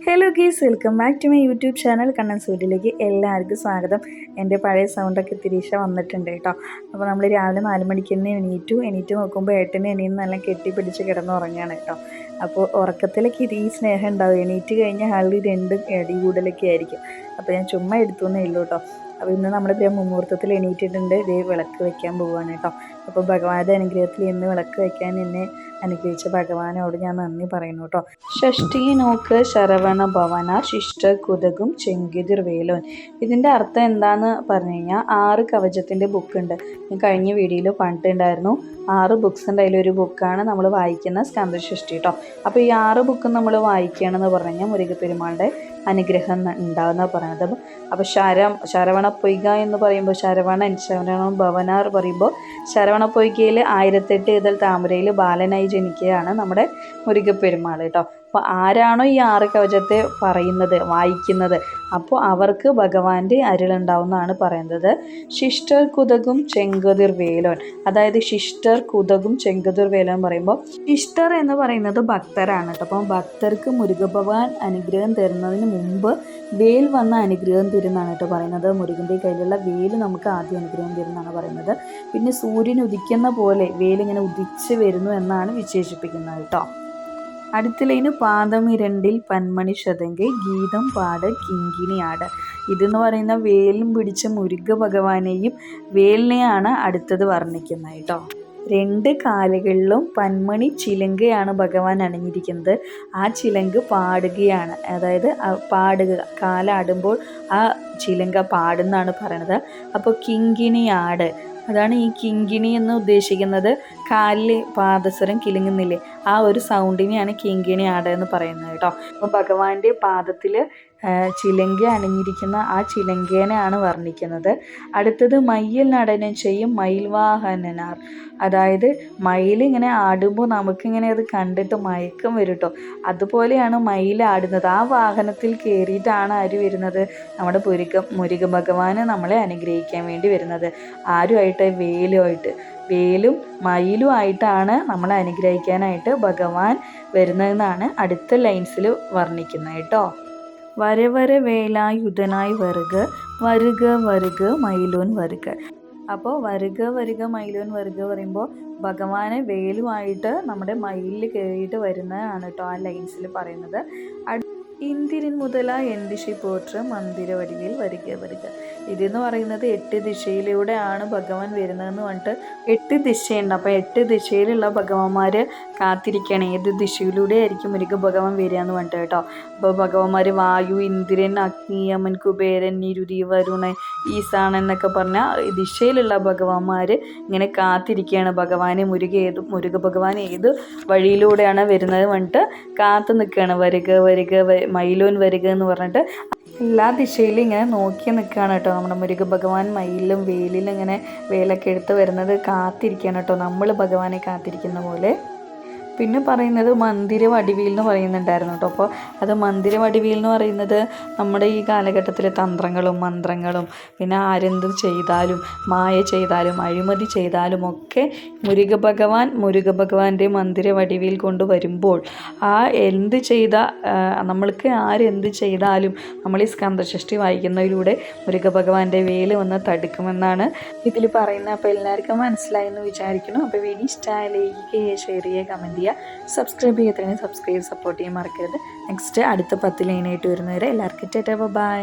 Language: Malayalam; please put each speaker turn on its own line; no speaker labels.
Hello guys, welcome back to my YouTube channel Kannan സ്വീറ്റിലേക്ക് എല്ലാവർക്കും സ്വാഗതം. എൻ്റെ പഴയ സൗണ്ടൊക്കെ തിരിച്ച വന്നിട്ടുണ്ട് കേട്ടോ. അപ്പോൾ നമ്മൾ രാവിലെ 4 മണിക്ക് തന്നെ എണീറ്റ് നോക്കുമ്പോൾ ഏട്ടനെ എണീന്ന് നല്ല കെട്ടിപ്പിടിച്ച് കിടന്നുറങ്ങുകയാണ് കേട്ടോ. അപ്പോൾ ഉറക്കത്തിലൊക്കെ ഈ സ്നേഹം ഉണ്ടാവും. എണീറ്റ് കഴിഞ്ഞാൽ ഹാളിൽ 2 അടി കൂടലൊക്കെ ആയിരിക്കും. അപ്പോൾ ഞാൻ ചുമ്മാ എടുത്തുവെന്നേ ഉള്ളൂ കേട്ടോ. അപ്പോൾ ഇന്ന് നമ്മൾ മുഹൂർത്തത്തിൽ എണീറ്റിട്ടുണ്ട്. ഇതേ വിളക്ക് വയ്ക്കാൻ പോവുകയാണ് കേട്ടോ. അപ്പോൾ ഭഗവാന്റെ അനുഗ്രഹത്തിൽ ഇന്ന് വിളക്ക് വയ്ക്കാൻ എന്നെ അനുഗ്രഹിച്ച ഭഗവാനോട് ഞാൻ നന്ദി പറയുന്നു കേട്ടോ. ഷഷ്ടി നോക്ക് ശരവണ ഭവന ശിഷ്ട കുതകും ചെങ്കിതിർ വേലോൻ. ഇതിൻ്റെ അർത്ഥം എന്താണെന്ന് പറഞ്ഞു കഴിഞ്ഞാൽ 6 കവചത്തിൻ്റെ ബുക്കുണ്ട്. ഞാൻ കഴിഞ്ഞ വീഡിയോയിൽ പറഞ്ഞിട്ടുണ്ടായിരുന്നു. 6 ബുക്സ് ഉണ്ട്. അതിലൊരു ബുക്കാണ് നമ്മൾ വായിക്കുന്ന സ്കന്ദഷഷ്ടി കേട്ടോ. അപ്പോൾ ഈ 6 ബുക്കും നമ്മൾ വായിക്കുകയാണെന്ന് പറഞ്ഞു കഴിഞ്ഞാൽ മുരുകപ്പെരുമാളുടെ അനുഗ്രഹം ഉണ്ടാകുന്ന പറയുന്നത്. അപ്പോൾ ശരവണ പൊയ്ക എന്ന് പറയുമ്പോൾ ശരവണ ഭവനാർ പറയുമ്പോൾ ശരവണ പൊയ്കയിൽ 1008 ഇതൾ താമരയിൽ ബാലനായി ജനിക്കുകയാണ് നമ്മുടെ മുരുകപ്പെരുമാൾ കേട്ടോ. അപ്പോൾ ആരാണോ ഈ 6 കവചത്തെ പറയുന്നത് വായിക്കുന്നത് അപ്പോൾ അവർക്ക് ഭഗവാന്റെ അരുളുണ്ടാവുന്നതാണ് പറയുന്നത്. ശിഷ്ടർ കുതകും ചെങ്കതിർ വേലോൻ, അതായത് ശിഷ്ടർ കുതകും ചെങ്കതിർ വേലോൻ പറയുമ്പോൾ ശിഷ്ടർ എന്ന് പറയുന്നത് ഭക്തരാണ് കേട്ടോ. അപ്പം ഭക്തർക്ക് മുരുകഭഗവാൻ അനുഗ്രഹം തരുന്നതിന് മുമ്പ് വേൽ വന്ന അനുഗ്രഹം തരുന്നതാണ് കേട്ടോ പറയുന്നത്. മുരുകൻ്റെ കയ്യിലുള്ള വേല് നമുക്ക് ആദ്യം അനുഗ്രഹം തരുന്നതാണ് പറയുന്നത്. പിന്നെ സൂര്യൻ ഉദിക്കുന്ന പോലെ വേലിങ്ങനെ ഉദിച്ച് വരുന്നു എന്നാണ് വിശേഷിപ്പിക്കുന്നത് കേട്ടോ. അടുത്ത ലൈന് പാദം 2 പന്മണി ശതങ്കി ഗീതം പാട് കിങ്കിണിയാട്. ഇതെന്ന് പറയുന്ന വേലും പിടിച്ച മുരുക ഭഗവാനെയും വേലിനെയാണ് അടുത്തത് വർണ്ണിക്കുന്നത് കേട്ടോ. 2 കാലുകളിലും പന്മണി ചിലങ്കയാണ് ഭഗവാൻ അണിഞ്ഞിരിക്കുന്നത്. ആ ചിലങ്ക് പാടുകയാണ്, അതായത് പാടുക, കാലാടുമ്പോൾ ആ ചിലങ്ക പാടുന്നാണ് പറയണത്. അപ്പോൾ കിങ്കിണിയാട്, അതാണ് ഈ കിങ്കിണി എന്ന് ഉദ്ദേശിക്കുന്നത്. കാലിൽ പാദസരം കിലുങ്ങുന്നില്ലേ, ആ ഒരു സൗണ്ടിനെയാണ് കിങ്കിണി ആട് എന്ന് പറയുന്നത് കേട്ടോ. അപ്പോൾ ഭഗവാന്റെ പാദത്തിൽ ചിലങ്ക അണിഞ്ഞിരിക്കുന്ന ആ ചിലങ്കേനെയാണ് വർണ്ണിക്കുന്നത്. അടുത്തത് മയിൽ നടനം ചെയ്യും മയിൽവാഹനനാർ, അതായത് മയിൽ ഇങ്ങനെ ആടുമ്പോൾ നമുക്കിങ്ങനെ അത് കണ്ടിട്ട് മയക്കം വരും കേട്ടോ. അതുപോലെയാണ് മയിൽ ആടുന്നത്. ആ വാഹനത്തിൽ കയറിയിട്ടാണ് ആര് വരുന്നത്, നമ്മുടെ മുരുക ഭഗവാന് നമ്മളെ അനുഗ്രഹിക്കാൻ വേണ്ടി വരുന്നത്. ആരുമായിട്ട്, വേലും മയിലും ആയിട്ടാണ് നമ്മളെ അനുഗ്രഹിക്കാനായിട്ട് ഭഗവാൻ വരുന്നതെന്നാണ് അടുത്ത ലൈൻസിൽ വർണ്ണിക്കുന്നത് കേട്ടോ. വര വേലായുധനായി വരുക മയിലോൻ വരുക. അപ്പോൾ വരുക മയിലോൻ വരുക പറയുമ്പോൾ ഭഗവാനെ വേലുമായിട്ട് നമ്മുടെ മയിലിൽ കയറിയിട്ട് വരുന്നതാണ് കേട്ടോ ആ ലൈൻസിൽ പറയുന്നത്. ഇന്ദിരൻ മുതല എന്തിശി പോറ്റ് മന്ദിര വടിവിൽ വരുക. ഇതെന്ന് പറയുന്നത് 8 ദിശയിലൂടെയാണ് ഭഗവാൻ വരുന്നതെന്ന് പറഞ്ഞിട്ട് 8 ദിശയുണ്ട്. അപ്പോൾ 8 ദിശയിലുള്ള ഭഗവാന്മാർ കാത്തിരിക്കുകയാണ് ഏത് ദിശയിലൂടെ ആയിരിക്കും മുരുക ഭഗവാൻ വരിക എന്ന് പറഞ്ഞിട്ട് കേട്ടോ. അപ്പോൾ ഭഗവാന്മാർ വായു, ഇന്ദ്രൻ, അഗ്നി, യമൻ, കുബേരൻ, നിരുതി, വരുണൻ, ഈസാണൻ എന്നൊക്കെ പറഞ്ഞാൽ ദിശയിലുള്ള ഭഗവാന്മാർ ഇങ്ങനെ കാത്തിരിക്കുകയാണ് ഭഗവാനെ മുരുക ഭഗവാൻ ഏത് വഴിയിലൂടെയാണ് വരുന്നത് പറഞ്ഞിട്ട് കാത്തു നിൽക്കുകയാണ്. വരുക മയിലോൻ വരുക എന്ന് പറഞ്ഞിട്ട് എല്ലാ ദിശയിലും ഇങ്ങനെ നോക്കി നിൽക്കുകയാണ് കേട്ടോ. നമ്മുടെ മുരുക ഭഗവാൻ മയിലും വേലിലും ഇങ്ങനെ വേലൊക്കെ എടുത്ത് വരുന്നത് കാത്തിരിക്കുകയാണ് കേട്ടോ, നമ്മൾ ഭഗവാനെ കാത്തിരിക്കുന്ന പോലെ. പിന്നെ പറയുന്നത് മന്ദിര വടിവിൽ എന്ന് പറയുന്നുണ്ടായിരുന്നു കേട്ടോ. അപ്പോൾ അത് മന്ദിര വടിവിൽ എന്ന് പറയുന്നത് നമ്മുടെ ഈ കാലഘട്ടത്തിലെ തന്ത്രങ്ങളും മന്ത്രങ്ങളും പിന്നെ ആരെന്ത് ചെയ്താലും മായ ചെയ്താലും അഴിമതി ചെയ്താലും ഒക്കെ മുരുക ഭഗവാന്റെ മന്ദിര വടിവിൽ കൊണ്ടുവരുമ്പോൾ ആ എന്ത് ചെയ്ത നമ്മൾക്ക് ആരെന്ത് ചെയ്താലും നമ്മൾ ഈ സ്കന്ദഷഷ്ടി വായിക്കുന്നതിലൂടെ മുരുക ഭഗവാന്റെ വേല് വന്ന് തടുക്കുമെന്നാണ് ഇതിൽ പറയുന്നത്. അപ്പോൾ എല്ലാവർക്കും മനസ്സിലായെന്ന് വിചാരിക്കുന്നു. അപ്പോൾ വീഡിയോ ഇഷ്ടമായിലേക്ക് ഷെയർ ചെയ്യുക, കമൻറ്റ് ചെയ്യുക, സബ്സ്ക്രൈബ് ചെയ്യാത്തതിന് സപ്പോർട്ട് ചെയ്യാൻ മറക്കരുത്. നെക്സ്റ്റ് അടുത്ത 10 ലൈനായിട്ട് വരുന്നവരെ എല്ലാവർക്കും ടാറ്റാ ബൈ.